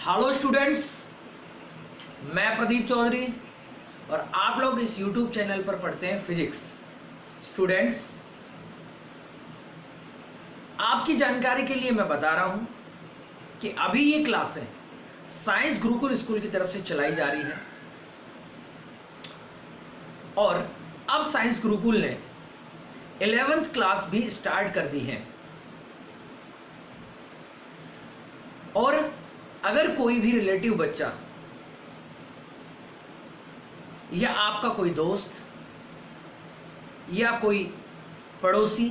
Hello students, मैं प्रदीप चौधरी और आप लोग इस YouTube चैनल पर पढ़ते हैं फिजिक्स। स्टूडेंट्स, आपकी जानकारी के लिए मैं बता रहा हूं कि अभी ये क्लासें साइंस गुरुकुल स्कूल की तरफ से चलाई जा रही है और अब साइंस गुरुकुल ने 11th क्लास भी स्टार्ट कर दी है। और अगर कोई भी रिलेटिव बच्चा या आपका कोई दोस्त या कोई पड़ोसी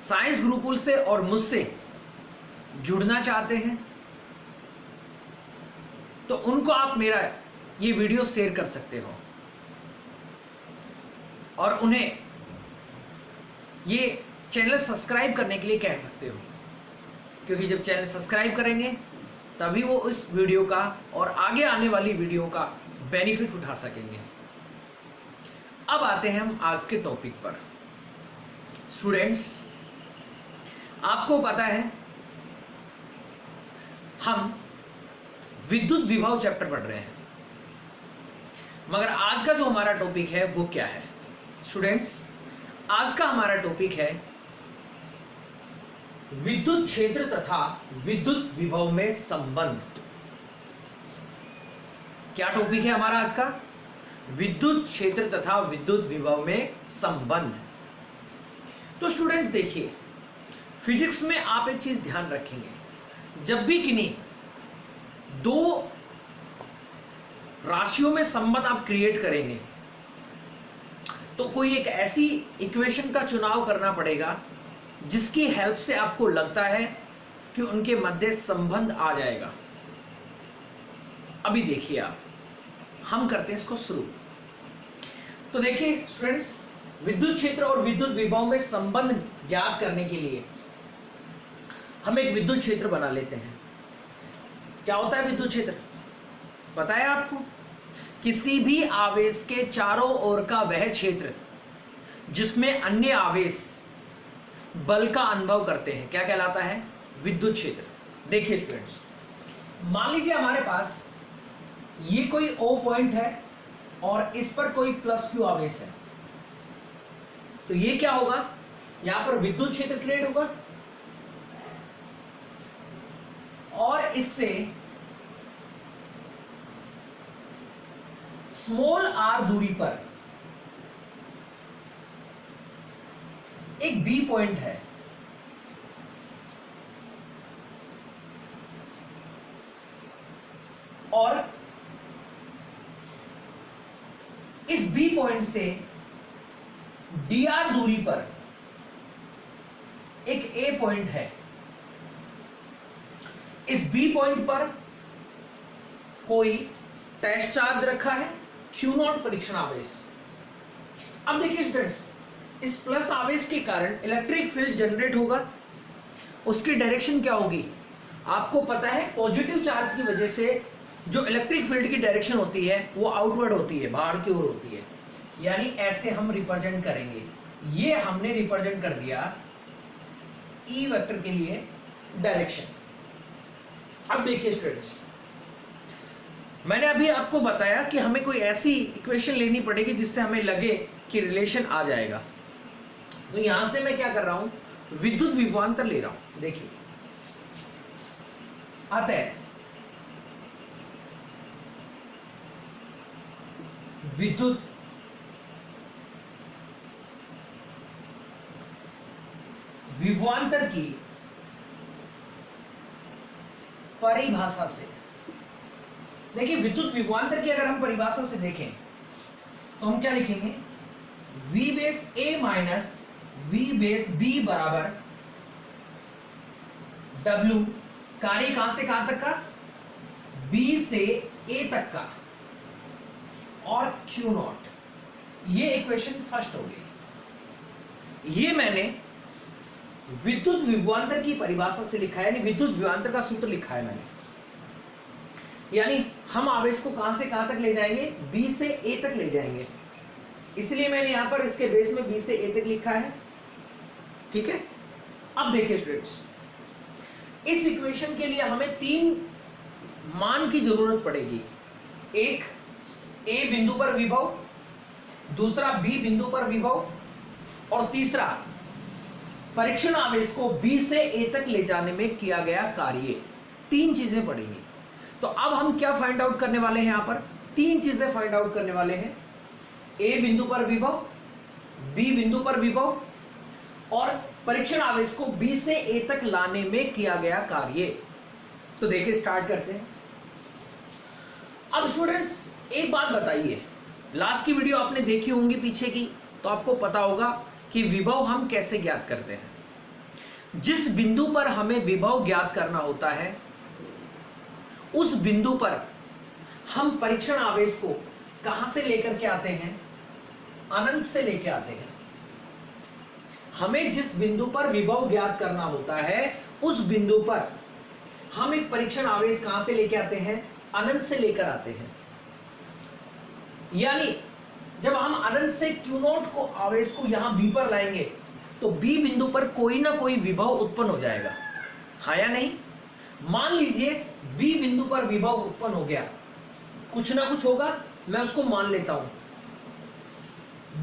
साइंस गुरुकुल से और मुझसे जुड़ना चाहते हैं तो उनको आप मेरा ये वीडियो शेयर कर सकते हो और उन्हें ये चैनल सब्सक्राइब करने के लिए कह सकते हो, क्योंकि जब चैनल सब्सक्राइब करेंगे तभी वो इस वीडियो का और आगे आने वाली वीडियो का बेनिफिट उठा सकेंगे। अब आते हैं हम आज के टॉपिक पर। स्टूडेंट्स, आपको पता है हम विद्युत विभव चैप्टर पढ़ रहे हैं, मगर आज का जो हमारा टॉपिक है वो क्या है? स्टूडेंट्स, आज का हमारा टॉपिक है विद्युत क्षेत्र तथा विद्युत विभव में संबंध। क्या टॉपिक है हमारा आज का? विद्युत क्षेत्र तथा विद्युत विभव में संबंध। तो स्टूडेंट देखिए, फिजिक्स में आप एक चीज ध्यान रखेंगे, जब भी किन्हीं दो राशियों में संबंध आप क्रिएट करेंगे तो कोई एक ऐसी इक्वेशन का चुनाव करना पड़ेगा जिसकी हेल्प से आपको लगता है कि उनके मध्य संबंध आ जाएगा। अभी देखिए, आप हम करते हैं इसको शुरू। तो देखिए स्टूडेंट्स, विद्युत क्षेत्र और विद्युत विभव में संबंध ज्ञात करने के लिए हम एक विद्युत क्षेत्र बना लेते हैं। क्या होता है विद्युत क्षेत्र? पता है आपको? किसी भी आवेश के चारों ओर का वह क्षेत्र जिसमें अन्य आवेश बल का अनुभव करते हैं, क्या कहलाता है? विद्युत क्षेत्र। देखिए स्टूडेंट्स, मान लीजिए हमारे पास ये कोई O पॉइंट है और इस पर कोई प्लस Q आवेश है, तो ये क्या होगा? यहां पर विद्युत क्षेत्र क्रिएट होगा और इससे स्मॉल r दूरी पर एक B पॉइंट है, और इस B पॉइंट से dr दूरी पर एक A पॉइंट है। इस B पॉइंट पर कोई टेस्ट चार्ज रखा है, Q0 परीक्षण आवेश। अब देखिए स्टूडेंट्स, इस प्लस आवेश के कारण इलेक्ट्रिक फील्ड जनरेट होगा। उसकी डायरेक्शन क्या होगी? आपको पता है, पॉजिटिव चार्ज की वजह से जो इलेक्ट्रिक फील्ड की डायरेक्शन होती है वो आउटवर्ड होती है, बाहर की ओर होती है। यानी ऐसे हम रिप्रेजेंट करेंगे। ये हमने रिप्रेजेंट कर दिया ई वेक्टर के लिए डायरेक्शन। अब देखिए स्टूडेंट्स, मैंने अभी आपको बताया कि हमें कोई ऐसी इक्वेशन लेनी पड़ेगी जिससे हमें लगे कि रिलेशन आ जाएगा। तो यहां से मैं क्या कर रहा हूं? विद्युत विभवांतर ले रहा हूं। देखिए अतः विद्युत विभवांतर की परिभाषा से, देखिए विद्युत विभवांतर की अगर हम परिभाषा से देखें तो हम क्या लिखेंगे? V base A minus V base B बराबर W, कार्य कहां से कहां तक का? B से A तक का, और Q0। ये इक्वेशन फर्स्ट हो गई। ये मैंने विद्युत विभवांतर की परिभाषा से लिखा है, यानी विद्युत विभवांतर का सूत्र लिखा है मैंने। यानी हम आवेश को कहां से कहां तक ले जाएंगे? B से A तक ले जाएंगे। इसलिए मैंने यहां पर इसके बेस में B से A तक लिखा है। ठीक है। अब देखिए स्टूडेंट्स, इस इक्वेशन के लिए हमें 3 मान की जरूरत पड़ेगी। एक ए बिंदु पर विभव, दूसरा बी बिंदु पर विभव, और तीसरा परीक्षण आवेश को बी से ए तक ले जाने में किया गया कार्य। 3 चीजें पड़ेंगी। तो अब हम क्या फाइंड आउट करने वाले हैं? यहां पर 3 चीजें फाइंड आउट करने वाले हैं। ए बिंदु पर विभव, बी बिंदु पर विभव और परीक्षण आवेश को बी से ए तक लाने में किया गया कार्य। तो देखिए स्टार्ट करते हैं। अब स्टूडेंट्स एक बात बताइए, लास्ट की वीडियो आपने देखी होंगी पीछे की, तो आपको पता होगा कि विभव हम कैसे ज्ञात करते हैं। जिस बिंदु पर हमें विभव ज्ञात करना होता है उस बिंदु पर हम परीक्षण आवेश को कहां से लेकर के आते हैं? अनंत से लेकर आते हैं। हमें जिस बिंदु पर विभव ज्ञात करना होता है उस बिंदु पर हम एक परीक्षण आवेश कहां से लेकर आते हैं? अनंत से लेकर आते हैं। यानी जब हम अनंत से Q0 को आवेश को यहां B पर लाएंगे तो B बिंदु पर कोई ना कोई विभव उत्पन्न हो जाएगा, हाँ या नहीं? मान लीजिए B बिंदु पर विभव उत्पन्न हो गया, कुछ ना कुछ होगा, मैं उसको मान लेता हूं।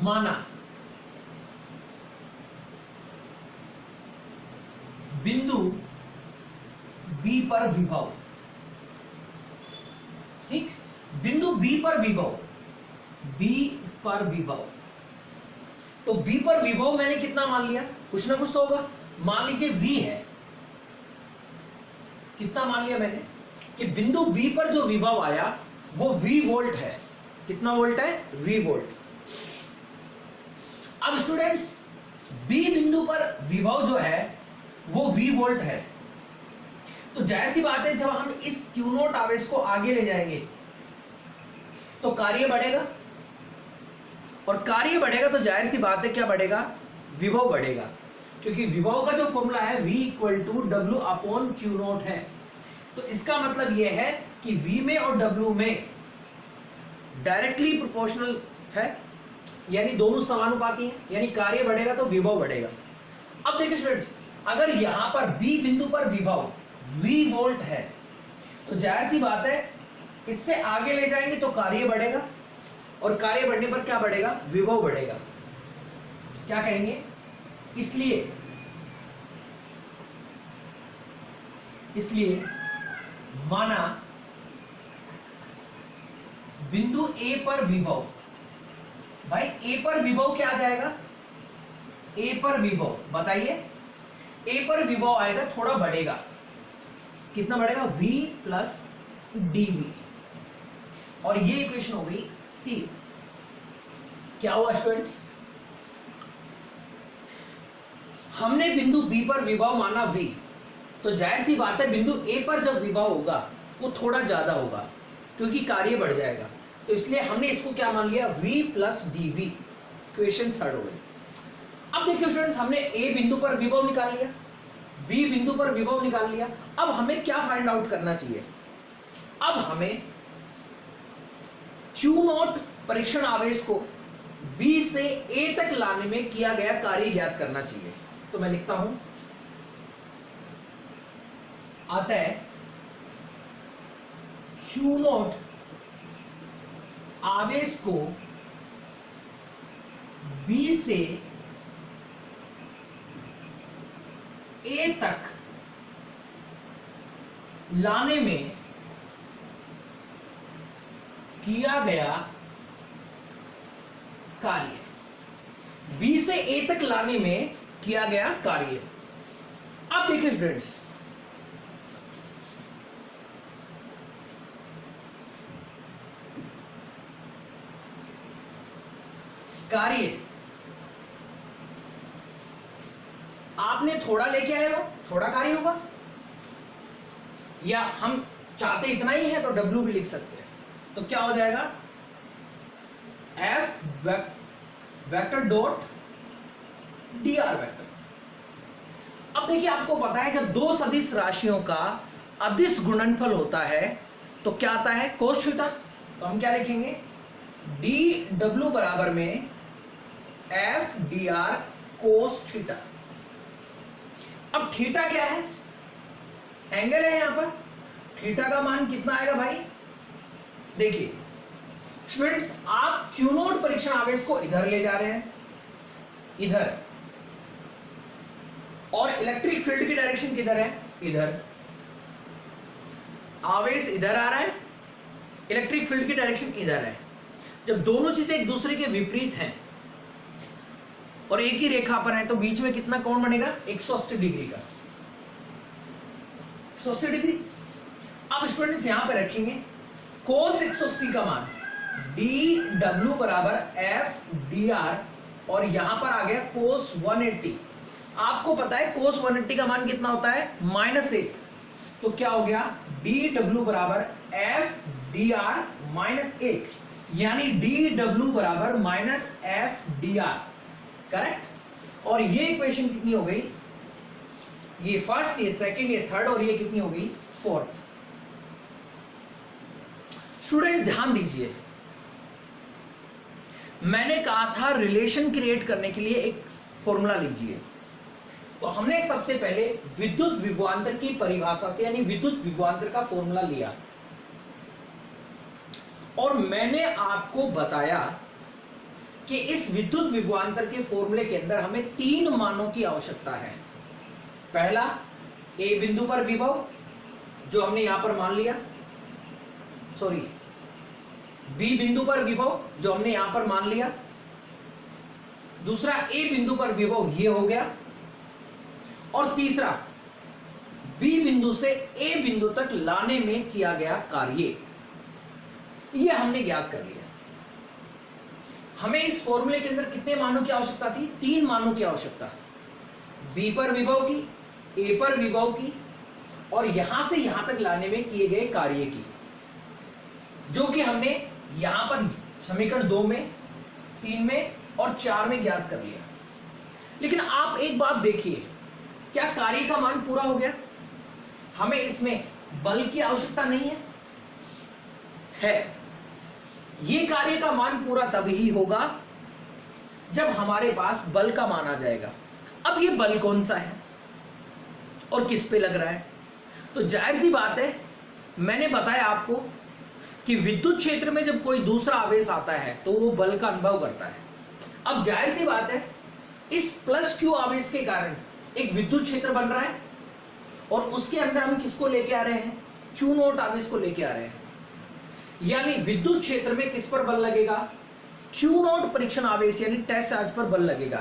माना बिंदु B पर विभव, ठीक, बिंदु B पर विभव, B पर विभव, तो B पर विभव मैंने कितना मान लिया? कुछ ना कुछ तो होगा। मान लीजिए V है, कितना मान लिया मैंने कि बिंदु B पर जो विभव आया वो V वोल्ट है। कितना वोल्ट है? V volt. अब स्टूडेंट्स B बिंदु पर विभव जो है वो V वोल्ट है, तो जाहिर सी बात है जब हम इस Q0 आवेश को आगे ले जाएंगे तो कार्य बढ़ेगा, और कार्य बढ़ेगा तो जाहिर सी बात है क्या बढ़ेगा? विभव बढ़ेगा, क्योंकि विभव का जो फॉर्मूला है V = W/Q0 है। तो इसका मतलब यह है कि V में और W में डायरेक्टली प्रोपोर्शनल है, यानी दोनों समानुपाती हैं, यानी कार्य बढ़ेगा तो विभव बढ़ेगा। अब देखिए स्टूडेंट्स, अगर यहां पर B बिंदु पर विभव V वोल्ट है तो जाहिर सी बात है इससे आगे ले जाएंगे तो कार्य बढ़ेगा, और कार्य बढ़ने पर क्या बढ़ेगा? विभव बढ़ेगा। क्या कहेंगे? इसलिए माना बिंदु A पर विभव, भाई A पर विभव क्या आ जाएगा? A पर विभव बताइए, A पर विभव आएगा, थोड़ा बढ़ेगा। कितना बढ़ेगा? V प्लस dV, और ये इक्वेशन हो गई 3। क्या हुआ स्टूडेंट्स? हमने बिंदु B पर विभव माना V, तो जाहिर सी बात है बिंदु A पर जब विभव होगा वो थोड़ा ज्यादा होगा क्योंकि कार्य बढ़ जाएगा, तो इसलिए हमने इसको क्या मान लिया? V plus dV। इक्वेशन 3 हो गई। अब देखिए स्टूडेंट्स, हमने A बिंदु पर विभव निकाल लिया, B बिंदु पर विभव निकाल लिया। अब हमें क्या फाइंड आउट करना चाहिए? अब हमें Q0 परीक्षण आवेश को B से A तक लाने में किया गया कार्य ज्ञात करना चाहिए। तो मैं लिखता हूं, अतः Q0 आवेश को B से A तक लाने में किया गया कार्य, B से A तक लाने में किया गया कार्य। अब देखिए स्टूडेंट्स, कार्य आपने थोड़ा लेके आए हो, थोड़ा कार्य होगा, या हम चाहते इतना ही है तो W भी लिख सकते हैं। तो क्या हो जाएगा? F vector dot dr vector. अब देखिए आपको पता है जब दो सदिश राशियों का अदिश गुणनफल होता है तो क्या आता है? Cos theta. तो हम क्या लिखेंगे? dw बराबर में F dr कोस थीटा। अब थीटा क्या है? एंगल है यहां पर, थीटा का मान कितना आएगा भाई? देखिए स्टूडेंट्स, आप क्यू नॉट परीक्षण आवेश को इधर ले जा रहे हैं, इधर, और इलेक्ट्रिक फील्ड की डायरेक्शन किधर है? इधर। आवेश इधर आ रहा है, इलेक्ट्रिक फील्ड की डायरेक्शन इधर है। जब दोनों चीजें एक दूसरे के विपरीत हैं और एक ही रेखा पर है तो बीच में कितना कोण बनेगा? 180 डिग्री का, 180 डिग्री। अब स्टूडेंट्स यहां पे रखेंगे cos 180 का मान dw बराबर f dr, और यहां पर आ गया cos 180। आपको पता है cos 180 का मान कितना होता है? -1। तो क्या हो गया? dw बराबर f dr -1, यानी dw बराबर -f dr, करेक्ट। और ये इक्वेशन कितनी हो गई? ये फर्स्ट, ये सेकंड, ये थर्ड, और ये कितनी हो गई? फोर्थ। स्टूडेंट ध्यान दीजिए, मैंने कहा था रिलेशन क्रिएट करने के लिए एक फॉर्मूला लीजिए। तो हमने सबसे पहले विद्युत विभवांतर की परिभाषा से, यानी विद्युत विभवांतर का फॉर्मूला लिया, और मैंने आपको बताया कि इस विद्युत विभवांतर के फॉर्मूले के अंदर हमें 3 मानों की आवश्यकता है। पहला, ए बिंदु पर विभव जो हमने यहां पर मान लिया, सॉरी, बी बिंदु पर विभव जो हमने यहां पर मान लिया। दूसरा, ए बिंदु पर विभव ये हो गया, और तीसरा, बी बिंदु से ए बिंदु तक लाने में किया गया कार्य, ये हमने ज्ञात कर लिया। हमें इस फॉर्मूले के अंदर कितने मानों की आवश्यकता थी? 3 मानों की आवश्यकता, बी पर विभव की, ए पर विभव की, और यहां से यहां तक लाने में किए गए कार्य की, जो कि हमने यहां पर समीकरण 2 में, 3 में और 4 में ज्ञात कर लिया। लेकिन आप एक बात देखिए, क्या कार्य का मान पूरा हो गया? हमें इसमें बल की आवश्यकता नहीं है। ये कार्य का मान पूरा तभी होगा जब हमारे पास बल का मान आ जाएगा। अब ये बल कौन सा है और किस पे लग रहा है? तो जाहिर सी बात है, मैंने बताया आपको कि विद्युत क्षेत्र में जब कोई दूसरा आवेश आता है तो वो बल का अनुभव करता है। अब जाहिर सी बात है, इस प्लस क्यू आवेश के कारण एक विद्युत क्षेत्र बन रहा है, और उसके अंदर हम किसको लेके आ रहे हैं? क्यू नॉट आवेश को लेके आ रहे हैं। यानी विद्युत क्षेत्र में किस पर बल लगेगा? क्यू नॉट परीक्षण आवेश यानी टेस्ट चार्ज पर बल लगेगा।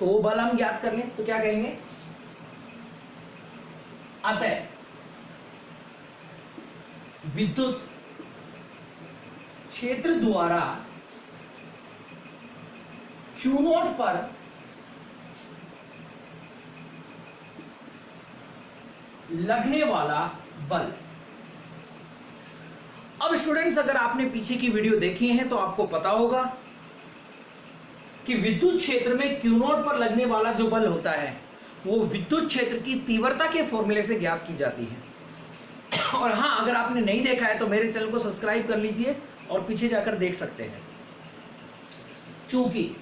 तो वो बल हम ज्ञात कर लें तो क्या कहेंगे? अतः विद्युत क्षेत्र द्वारा क्यू नॉट पर लगने वाला बल। अब स्टूडेंट्स, अगर आपने पीछे की वीडियो देखी है तो आपको पता होगा कि विद्युत क्षेत्र में क्यू नॉट पर लगने वाला जो बल होता है वो विद्युत क्षेत्र की तीव्रता के फॉर्मूले से ज्ञात की जाती है। और हाँ, अगर आपने नहीं देखा है तो मेरे चैनल को सब्सक्राइब कर लीजिए और पीछे जाकर देख सकते हैं। चूंकि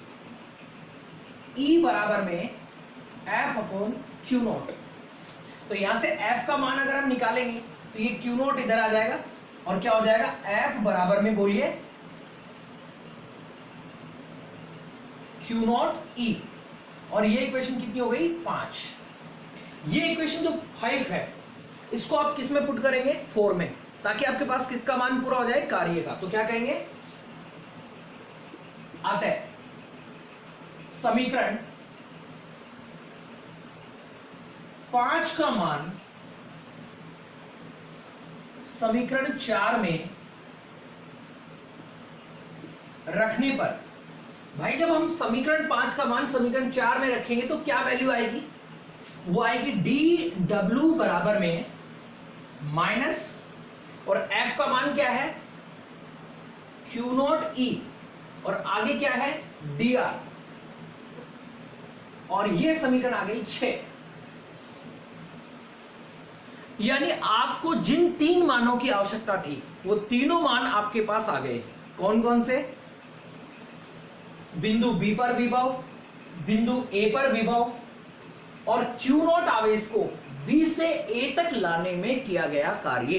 E बराबर में F अपॉन क्यू नॉट, तो यहां से F का मान अगर हम निकालेंगे तो ये क्यू नॉट इधर आ जाएगा, और क्या हो जाएगा? F बराबर में बोलिए क्यू नॉट E, और ये इक्वेशन कितनी हो गई? 5। ये इक्वेशन जो 5 है, इसको आप किस में पुट करेंगे? 4 में, ताकि आपके पास किसका मान पूरा हो जाए? कार्य का। तो क्या कहेंगे? अतः समीकरण 5 का मान समीकरण 4 में रखने पर, भाई जब हम समीकरण 5 का मान समीकरण 4 में रखेंगे तो क्या वैल्यू आएगी? वो आएगी dw बराबर में माइनस, और f का मान क्या है? क्यू नॉट E, और आगे क्या है? dr, और ये समीकरण आ गई 6। यानी आपको जिन 3 मानों की आवश्यकता थी वो तीनों मान आपके पास आ गए। कौन कौन से? बिंदु B पर विभव, बिंदु A पर विभव, और क्यू नॉट आवेश को बी से ए तक लाने में किया गया कार्य।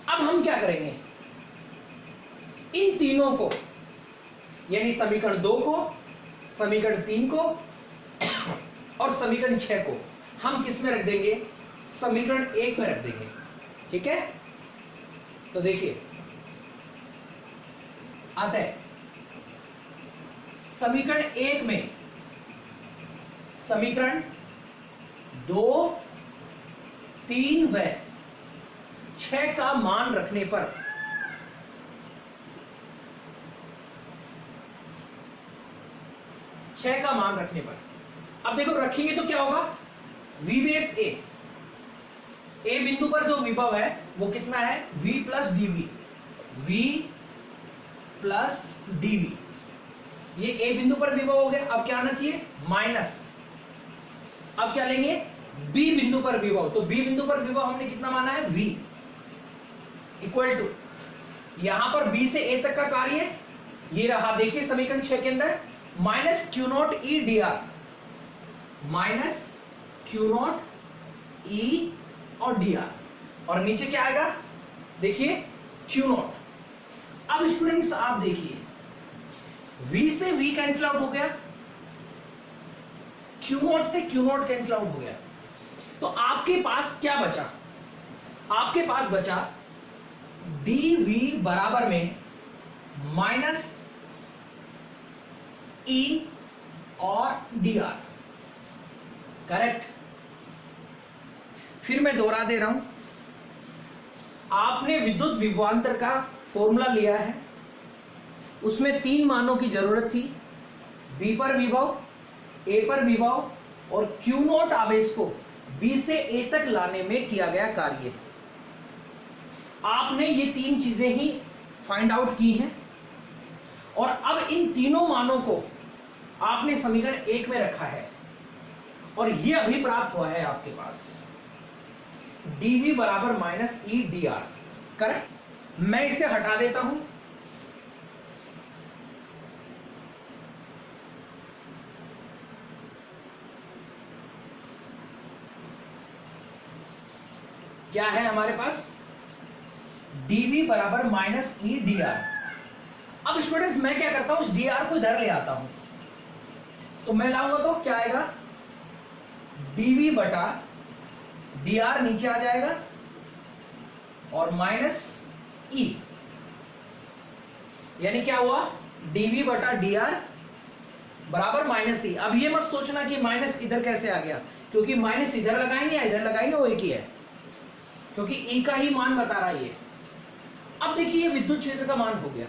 अब हम क्या करेंगे, इन तीनों को यानी समीकरण 2 को, समीकरण 3 को और समीकरण 6 को हम किस में रख देंगे, समीकरण 1 में रख देंगे। ठीक है, तो देखिए आता है समीकरण 1 में समीकरण 2, 3 व 6 का मान रखने पर अब देखो रखेंगे तो क्या होगा, v बेस ए बिंदु पर जो विभव है वो कितना है, v प्लस डीवी, ये ए बिंदु पर विभव हो गया। अब क्या आना चाहिए, माइनस, अब क्या लेंगे, बी बिंदु पर विभव, तो बी बिंदु पर विभव हमने कितना माना है, v इक्वल टू, यहां पर बी से ए तक का कार्य ये रहा, देखिए समीकरण 6 के अंदर, minus Q naught E D R, minus Q naught E और डी आर, और नीचे क्या आएगा, देखिए क्यू नॉट। अब स्टूडेंट्स आप देखिए v से v कैंसिल आउट हो गया, क्यू नॉट से क्यू नॉट कैंसिल आउट हो गया, तो आपके पास क्या बचा, आपके पास बचा dv बराबर में माइनस e और dr, करेक्ट। फिर मैं दोहरा दे रहा हूं, आपने विद्युत विभवांतर का फॉर्मूला लिया है, उसमें 3 मानों की जरूरत थी, B पर विभव, A पर विभव और Q नॉट आवेश को B से A तक लाने में किया गया कार्य। आपने ये 3 चीजें ही फाइंड आउट की हैं और अब इन तीनों मानों को आपने समीकरण 1 में रखा है और ये अभी प्राप्त हुआ है आपके पास, dV बराबर minus E D are, correct. मैं इसे हटा देता हूं, क्या है हमारे पास, dV बराबर माइनस ई डी आर। अब स्टूडेंट्स मैं क्या करता हूं, उस डी आर को इधर ले आता हूं, तो मैं लाऊंगा तो क्या आएगा, dV बटा डी आर नीचे आ जाएगा और माइनस ई, यानी क्या हुआ, dV बटा डी आर बराबर माइनस ई। अब ये मत सोचना कि माइनस इधर कैसे आ गया, क्योंकि माइनस इधर लगाएंगे या इधर लगाएंगे वो एक ही है, क्योंकि ई का ही मान बता रहा है ये। अब देखिए ये विद्युत क्षेत्र का मान हो गया,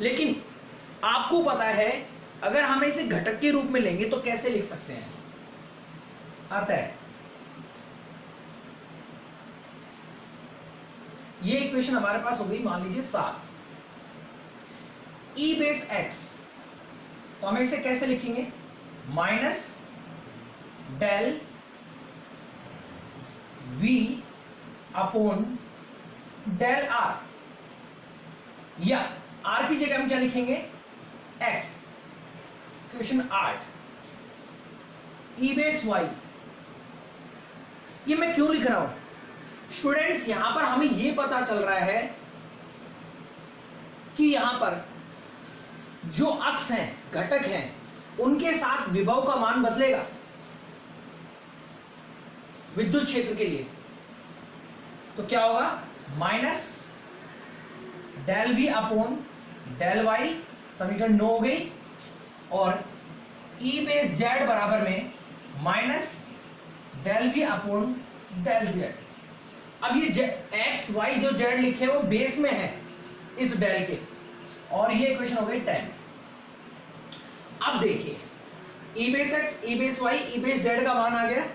लेकिन आपको पता है अगर हम इसे घटक के रूप में लेंगे तो कैसे लिख सकते हैं, आता है ये इक्वेशन हमारे पास हो गई, मान लीजिए 7 ई बेस एक्स, तो हम इसे कैसे लिखेंगे, minus del v upon del r, या r की जगह हम क्या लिखेंगे, x, question 8 e base y। ये मैं क्यों लिख रहा हूं स्टूडेंट्स, यहां पर हमें ये पता चल रहा है कि यहां पर जो अक्ष हैं, घटक हैं, उनके साथ विभव का मान बदलेगा विद्युत क्षेत्र के लिए, तो क्या होगा, minus del we upon del y, समीकरण 9 हो गई, और ई बेस जेड बराबर में minus del we upon del z. अब ये एक्स वाई जो जेड लिखे वो बेस में है इस डेल के, और ये इक्वेशन हो गई 10। अब देखिए e base x, e base y, e base z का मान आ गया।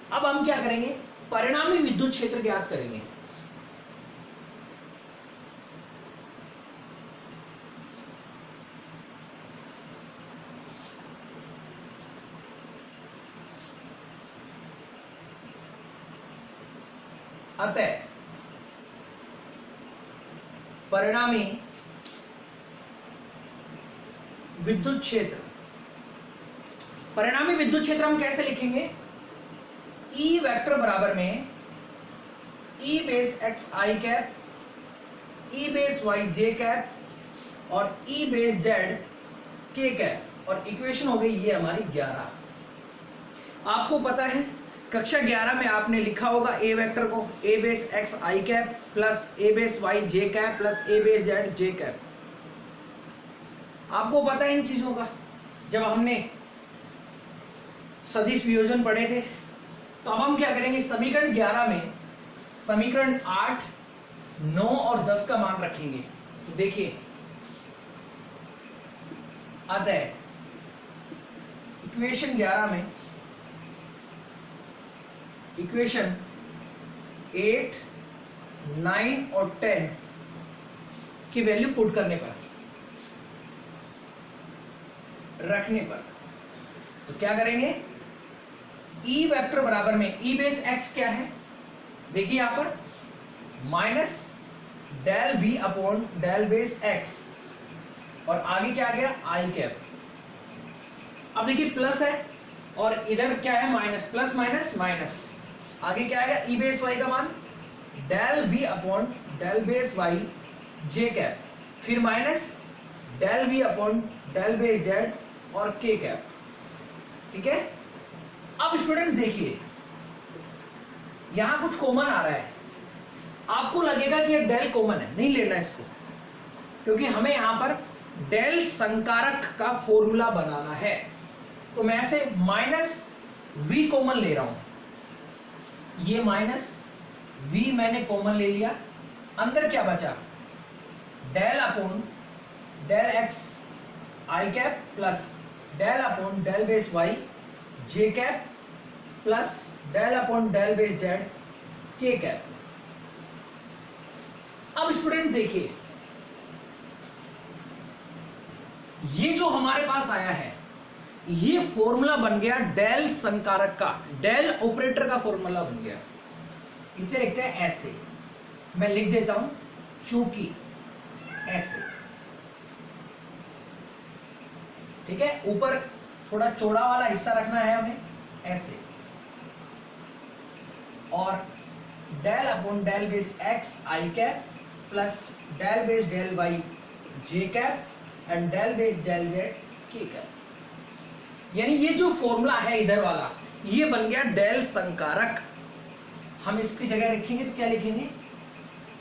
अब हम क्या करेंगे, परिणामी विद्युत क्षेत्र ज्ञात करेंगे। अतः परिणामी विद्युत क्षेत्र, परिणामी विद्युत क्षेत्र हम कैसे लिखेंगे, ई वेक्टर बराबर में ई बेस एक्स आई कैप, ई बेस वाई जे कैप और ई बेस जेड के कैप, और इक्वेशन हो गई ये हमारी 11। आपको पता है कक्षा 11 में आपने लिखा होगा ए वेक्टर को ए बेस एक्स आई कैप प्लस ए बेस वाई जे कैप प्लस ए बेस जेड जे कैप। आपको पता है इन चीजों का, जब हमने सदिश वियोजन पढ़े थे। तो अब हम क्या करेंगे, समीकरण 11 में समीकरण 8, 9 और 10 का मान रखेंगे। तो देखिए, अतः इक्वेशन 11 में इक्वेशन 8, 9 और 10 की वैल्यू पुट करने पर, रखने पर, तो क्या करेंगे, ई वेक्टर बराबर में ई बेस एक्स क्या है, देखिए यहां पर minus del we upon del base x, और आगे क्या आ गया आई कैप। अब देखिए प्लस है और इधर क्या है माइनस, प्लस माइनस माइनस, आगे क्या आएगा ई बेस वाई का मान del we upon del base Y J cap, फिर minus del we upon del base Z और के कैप। ठीक है। अब स्टूडेंट देखिए, यहां कुछ कॉमन आ रहा है, आपको लगेगा कि ये डेल कॉमन है, नहीं लेना इसको, क्योंकि हमें यहां पर डेल संकारक का फॉर्मूला बनाना है। तो मैं ऐसे माइनस वी कॉमन ले रहा हूं, ये माइनस वी मैंने कॉमन ले लिया, अंदर क्या बचा डेल अपॉन डेल एक्स आई cap plus del upon del base Y जे cap plus del upon del base Z के कैप। अब स्टूडेंट देखिए, ये जो हमारे पास आया है ये फॉर्मूला बन गया डेल संकारक का, डेल ऑपरेटर का फॉर्मूला बन गया। इसे लिखते हैं ऐसे, मैं लिख देता हूं चूंकि ऐसे। ठीक है, ऊपर थोड़ा चौड़ा वाला हिस्सा रखना है हमें ऐसे, और del upon del base x I cap plus del base del y J cap and del base del z के कैप। यानी ये जो फॉर्मूला है इधर वाला, ये बन गया डेल संकारक। हम इसकी जगह रखेंगे तो क्या लिखेंगे,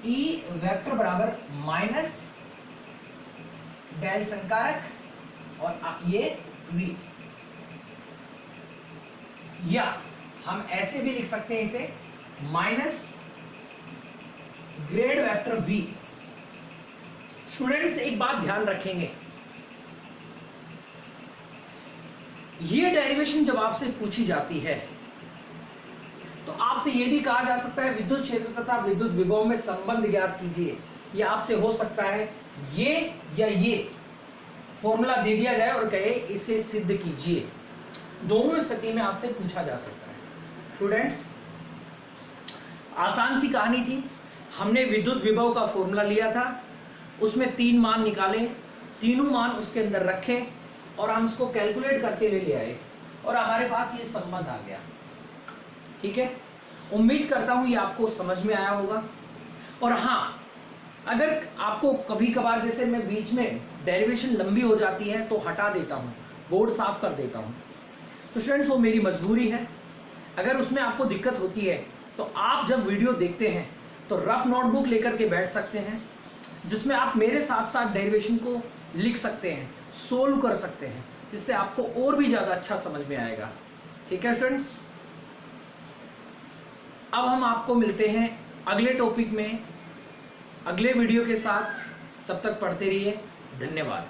ई वेक्टर बराबर माइनस डेल संकारक और ये v, या हम ऐसे भी लिख सकते हैं इसे minus grade vector v। Students एक बात ध्यान रखेंगे, ये डेरिवेशन जब आपसे पूछी जाती है तो आपसे यह भी कहा जा सकता है विद्युत क्षेत्र तथा विद्युत विभव में संबंध ज्ञात कीजिए। यह आपसे हो सकता है ये या ये फॉर्मूला दे दिया जाए और कहे इसे सिद्ध कीजिए, दोनों स्थिति में आपसे पूछा जा सकता है। स्टूडेंट्स आसान सी कहानी थी, हमने विद्युत विभव का फॉर्मूला लिया था, उसमें 3 मान निकाले, तीनों मान उसके अंदर रखे और हम उसको कैलकुलेट करते हुए ले आए और हमारे पास ये संबंध आ गया। ठीक है, उम्मीद करता हूं ये आपको समझ में आया होगा। और हाँ, अगर आपको कभी कभार जैसे मैं बीच में डेरिवेशन लंबी हो जाती है तो हटा देता हूं, बोर्ड साफ कर देता हूं, तो स्टूडेंट्स वो मेरी मजबूरी है। अगर उसमें आपको दिक्कत होती है तो आप जब वीडियो देखते हैं तो रफ नोटबुक लेकर के बैठ सकते हैं, जिसमें आप मेरे साथ साथ डेरिवेशन को लिख सकते हैं, सोल्व कर सकते हैं, जिससे आपको और भी ज़्यादा अच्छा समझ में आएगा। ठीक है स्टूडेंट्स, अब हम आपको मिलते हैं अगले टॉपिक में अगले वीडियो के साथ। तब तक पढ़ते रहिए। धन्यवाद।